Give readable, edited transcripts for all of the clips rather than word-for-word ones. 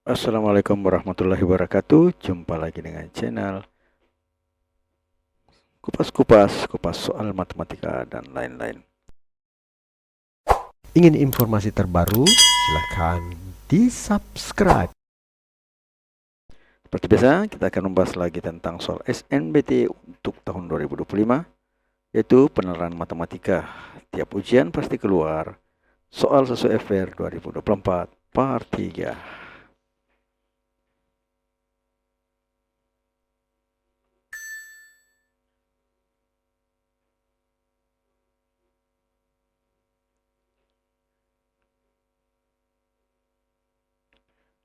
Assalamualaikum warahmatullahi wabarakatuh. Jumpa lagi dengan channel kupas soal matematika dan lain-lain. Ingin informasi terbaru? Silahkan di-subscribe. Seperti biasa, kita akan membahas lagi tentang soal SNBT untuk tahun 2025, yaitu penerapan matematika. Tiap ujian pasti keluar soal sesuai FR 2024 part 3.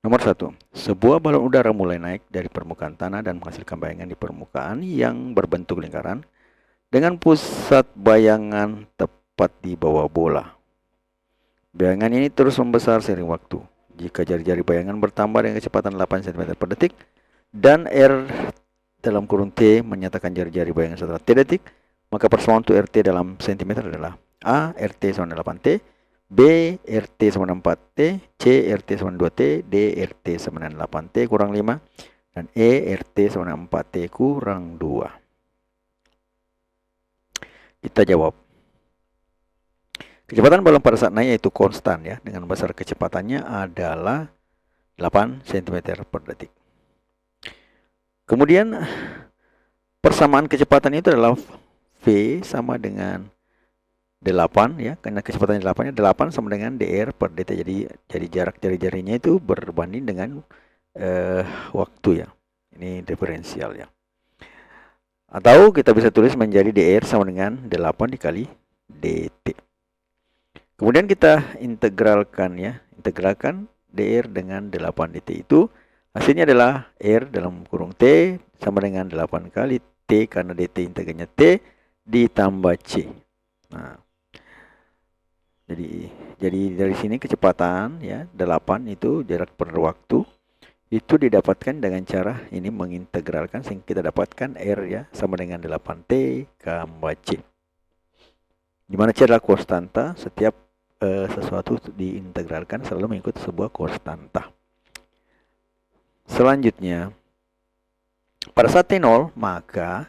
Nomor 1. Sebuah balon udara mulai naik dari permukaan tanah dan menghasilkan bayangan di permukaan yang berbentuk lingkaran dengan pusat bayangan tepat di bawah bola. Bayangan ini terus membesar seiring waktu. Jika jari-jari bayangan bertambah dengan kecepatan 8 cm per detik dan R dalam kurung T menyatakan jari-jari bayangan setelah T detik, maka persamaan untuk RT dalam cm adalah A. RT sama 8T, B. RT sama 4T, C. RT sama 2T, D. RT sama 8T kurang 5, dan E. RT sama 4T kurang 2. Kita jawab. Kecepatan balon pada saat naik yaitu konstan ya, dengan besar kecepatannya adalah 8 cm per detik. Kemudian persamaan kecepatan itu adalah V sama dengan 8 ya, karena kecepatannya 8 nya 8 sama dengan dr per dt. Jadi jarak jari-jarinya itu berbanding dengan waktu ya. Ini diferensial ya. Atau kita bisa tulis menjadi dr sama dengan 8 dikali dt. Kemudian kita integralkan ya, integralkan dr dengan 8 dt itu hasilnya adalah r dalam kurung t sama dengan 8 kali t karena dt integralnya t ditambah c. Nah, jadi dari sini kecepatan ya 8 itu jarak per waktu itu didapatkan dengan cara ini mengintegralkan sehingga kita dapatkan r ya sama dengan 8t tambah c. Dimana c adalah konstanta, setiap sesuatu diintegralkan selalu mengikut sebuah konstanta. Selanjutnya, pada saat t0 maka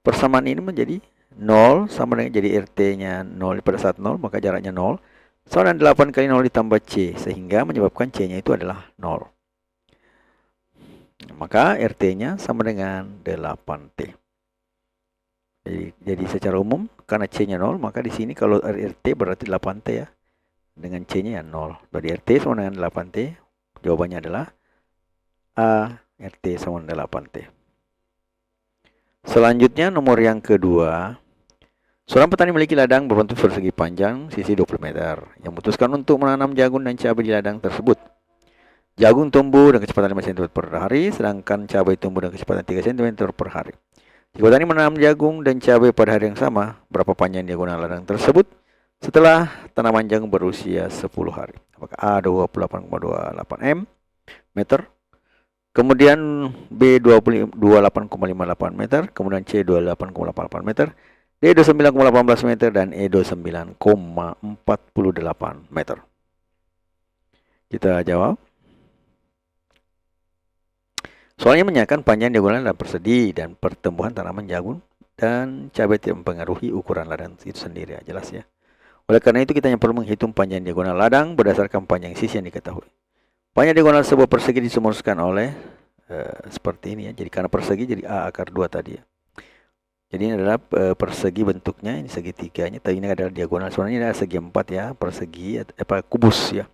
persamaan ini menjadi 0 sama dengan jadi RT-nya 0 pada saat 0, maka jaraknya 0 sama dengan 8 kali 0 ditambah C, sehingga menyebabkan C-nya itu adalah 0. Maka RT-nya sama dengan 8T. Jadi secara umum, karena C-nya 0, maka di sini kalau RT berarti 8T ya. Dengan C-nya ya 0. Berarti RT sama dengan 8T. Jawabannya adalah A, RT sama dengan 8T. Selanjutnya nomor yang kedua. Seorang petani memiliki ladang berbentuk persegi panjang sisi 20 meter yang memutuskan untuk menanam jagung dan cabai di ladang tersebut. Jagung tumbuh dengan kecepatan 5 cm per hari, sedangkan cabai tumbuh dengan kecepatan 3 cm per hari. Jika petani menanam jagung dan cabai pada hari yang sama, berapa panjang diagonal ladang tersebut setelah tanaman jagung berusia 10 hari? Apakah A 28,28 meter, kemudian B 28,58 meter, kemudian C 28,88 meter, D 29,18 meter, dan E 29,48 meter. Kita jawab. Soalnya menyatakan panjang diagonal dan persegi dan pertumbuhan tanaman jagung dan cabai tidak mempengaruhi ukuran ladang itu sendiri. Jelas ya. Oleh karena itu kita hanya perlu menghitung panjang diagonal ladang berdasarkan panjang sisi yang diketahui. Panjang diagonal sebuah persegi dirumuskan oleh seperti ini ya. Jadi karena persegi jadi A akar 2 tadi ya. Jadi ini adalah persegi bentuknya, ini segitiganya, tapi ini adalah diagonal. Sebenarnya ini adalah segi 4 ya, persegi kubus ya.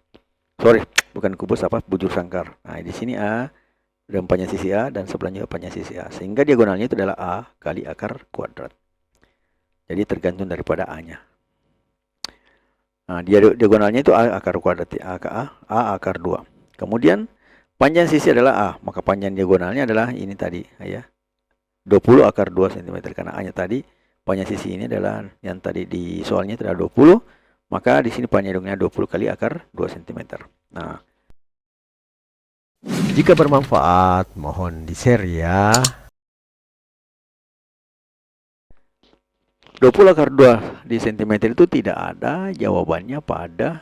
Sorry, bukan kubus bujur sangkar. Nah, di sini A dan panjang sisi A dan sebelahnya panjang sisi A. Sehingga diagonalnya itu adalah A kali akar kuadrat. Jadi tergantung daripada A-nya. Nah, diagonalnya itu A akar kuadrat, A akar 2. Kemudian panjang sisi adalah A, maka panjang diagonalnya adalah ini tadi ya. 20 akar 2 cm, karena A-nya tadi panjang sisi ini adalah yang tadi di soalnya itu adalah 20, maka di sini panjangnya 20 kali akar 2 cm. Nah, jika bermanfaat mohon di-share ya. 20 akar 2 di cm itu tidak ada jawabannya pada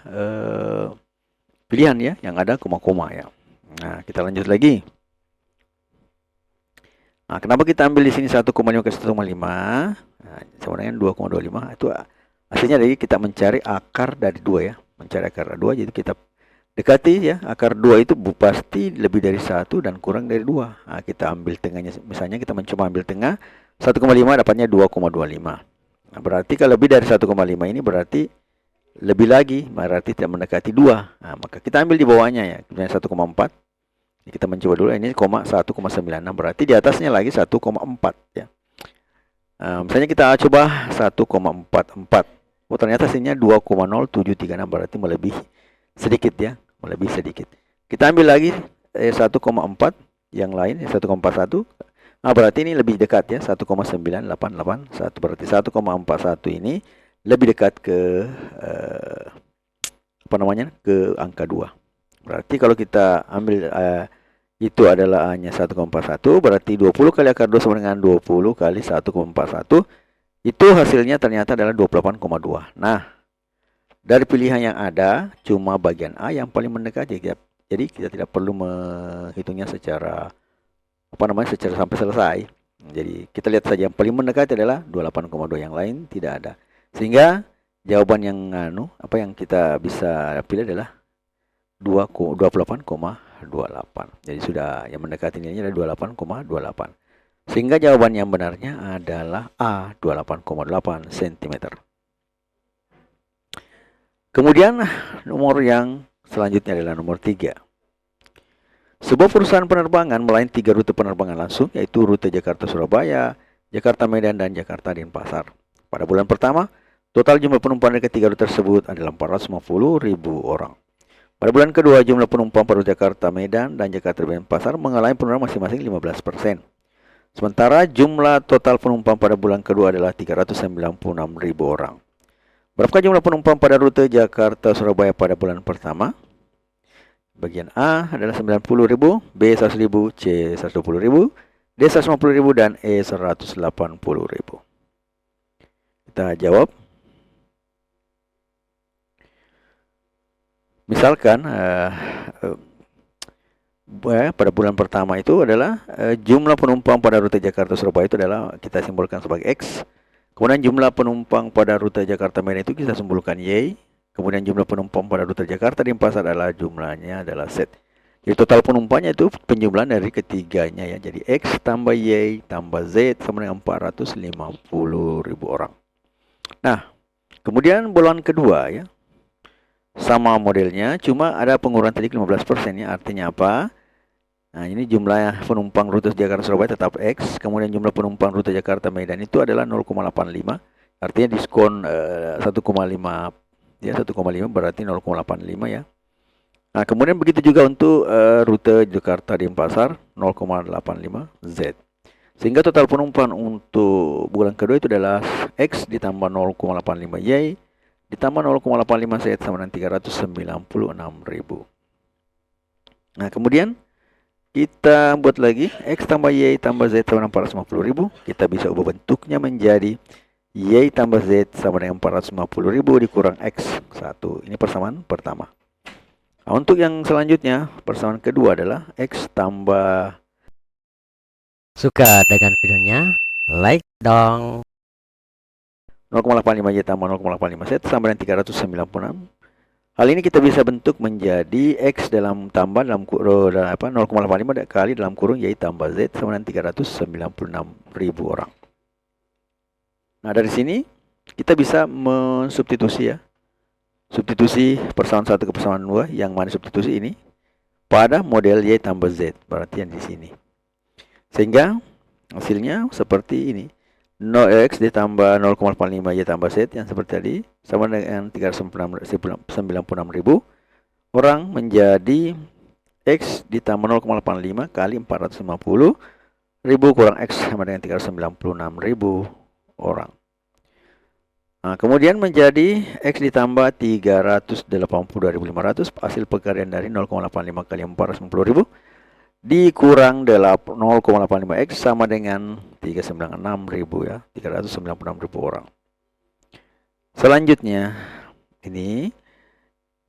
pilihan ya, yang ada koma-koma ya. Nah, kita lanjut lagi. Nah, kenapa kita ambil di sini 1,5 ke 1,5? Nah, sama dengan 2,25. Itu hasilnya dari kita mencari akar dari 2 ya. Mencari akar dari 2, jadi kita dekati ya. Akar 2 itu pasti lebih dari 1 dan kurang dari 2. Nah, kita ambil tengahnya. Misalnya kita mencoba ambil tengah 1,5 dapatnya 2,25. Nah, berarti kalau lebih dari 1,5 ini berarti lebih lagi, berarti tidak mendekati 2. Nah, maka kita ambil di bawahnya ya. Misalnya 1,4. Kita mencoba dulu, ini 1,96, berarti di atasnya lagi 1,4 ya. Misalnya kita coba 1,44. Oh, ternyata hasilnya 2,0736, berarti melebihi sedikit ya, melebihi sedikit. Kita ambil lagi 1,4 yang lain, 1,41. Nah, berarti ini lebih dekat ya, 1,9881. Berarti 1,41 ini lebih dekat ke ke angka 2. Berarti kalau kita ambil itu adalah hanya 1,41, berarti 20 kali akar 2 sama dengan 20 kali 1,41. Itu hasilnya ternyata adalah 28,2. Nah, dari pilihan yang ada, cuma bagian A yang paling mendekati. Jadi kita tidak perlu menghitungnya secara secara sampai selesai. Jadi kita lihat saja yang paling mendekati adalah 28,2, yang lain tidak ada. Sehingga jawaban yang yang kita bisa pilih adalah 28,28. Jadi sudah yang mendekati nilainya adalah 28,28. Sehingga jawaban yang benarnya adalah A, 28,8 cm. Kemudian nomor yang selanjutnya adalah nomor 3. Sebuah perusahaan penerbangan melayani 3 rute penerbangan langsung, yaitu rute Jakarta-Surabaya, Jakarta-Medan, dan Jakarta-Denpasar. Pada bulan pertama, total jumlah penumpang dari ketiga rute tersebut adalah 450.000 orang. Pada bulan kedua, jumlah penumpang pada Jakarta, Medan, dan Jakarta Denpasar mengalami penurunan masing-masing 15%. Sementara jumlah total penumpang pada bulan kedua adalah 396.000 orang. Berapa jumlah penumpang pada rute Jakarta-Surabaya pada bulan pertama? Bagian A adalah 90.000, B 100.000, C 120.000, D 150.000, dan E 180.000. Kita jawab. Misalkan pada bulan pertama itu adalah jumlah penumpang pada rute Jakarta-Surabaya itu adalah kita simbolkan sebagai X. Kemudian jumlah penumpang pada rute Jakarta-Medan itu kita simbolkan Y. Kemudian jumlah penumpang pada rute Jakarta-Denpasar adalah jumlahnya adalah Z. Jadi total penumpangnya itu penjumlahan dari ketiganya ya. Jadi X tambah Y tambah Z sama dengan 450.000 orang. Nah, kemudian bulan kedua ya. Sama modelnya, cuma ada pengurangan tadi 15% ya. Artinya apa? Nah, ini jumlah penumpang rute Jakarta-Surabaya tetap X. Kemudian jumlah penumpang rute Jakarta-Medan itu adalah 0,85. Artinya diskon 1,5 ya, 1,5 berarti 0,85 ya. Nah, kemudian begitu juga untuk rute Jakarta-Denpasar 0,85 Z. Sehingga total penumpang untuk bulan kedua itu adalah X ditambah 0,85 Y ditambah 0,85 Z sama dengan 396.000. Nah, kemudian kita buat lagi X tambah Y tambah Z sama dengan 450.000. Kita bisa ubah bentuknya menjadi Y tambah Z sama dengan 450.000 dikurang X1. Ini persamaan pertama. Nah, untuk yang selanjutnya, persamaan kedua adalah X tambah. Suka dengan videonya? Like dong. 0,85 Y tambah 0,85 Z sama dengan 396. Hal ini kita bisa bentuk menjadi X dalam tambah dalam kurung 0,85 kali dalam kurung Y tambah Z sama dengan 396.000 orang. Nah, dari sini kita bisa mensubstitusi ya. Substitusi persamaan 1 ke persamaan 2, yang mana substitusi ini pada model Y tambah Z, berarti yang di sini. Sehingga hasilnya seperti ini. X ditambah 0,85 Y tambah Z yang seperti tadi sama dengan 396.000 orang menjadi X ditambah 0,85 kali 450.000 kurang X sama dengan 396.000 orang. Nah, kemudian menjadi X ditambah 382.500 hasil pencarian dari 0,85 kali 450.000 dikurang 0,85 X sama dengan 396.000 ya, 396.000 orang. Selanjutnya ini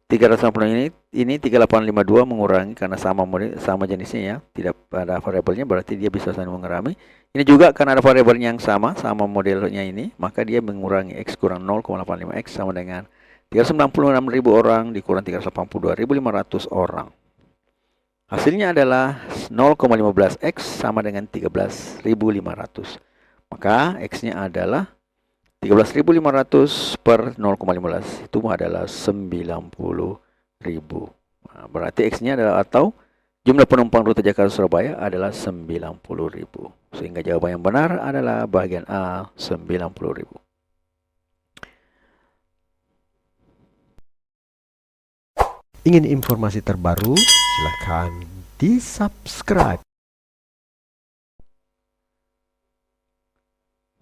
380 ini 3852 mengurangi karena sama jenisnya ya, tidak ada variabelnya, berarti dia bisa saling mengurangi. Ini juga karena ada variabelnya yang sama modelnya ini, maka dia mengurangi X kurang 0,85 X sama dengan 396.000 orang dikurang 382.500 orang. Hasilnya adalah 0,15 X sama dengan 13.500. Maka X-nya adalah 13.500 per 0,15 itu adalah 90.000. Nah, berarti X-nya adalah atau jumlah penumpang rute Jakarta Surabaya adalah 90.000. Sehingga jawaban yang benar adalah bagian A, 90.000. Ingin informasi terbaru? Silakan di-subscribe.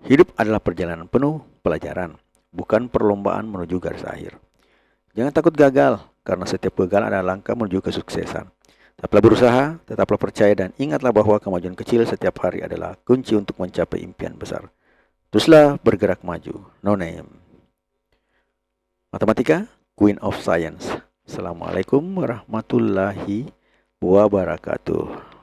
Hidup adalah perjalanan penuh pelajaran, bukan perlombaan menuju garis akhir. Jangan takut gagal, karena setiap gagal adalah langkah menuju kesuksesan. Tetaplah berusaha, tetaplah percaya, dan ingatlah bahwa kemajuan kecil setiap hari adalah kunci untuk mencapai impian besar. Teruslah bergerak maju. No name. Matematika, Queen of Science. Assalamualaikum warahmatullahi wabarakatuh.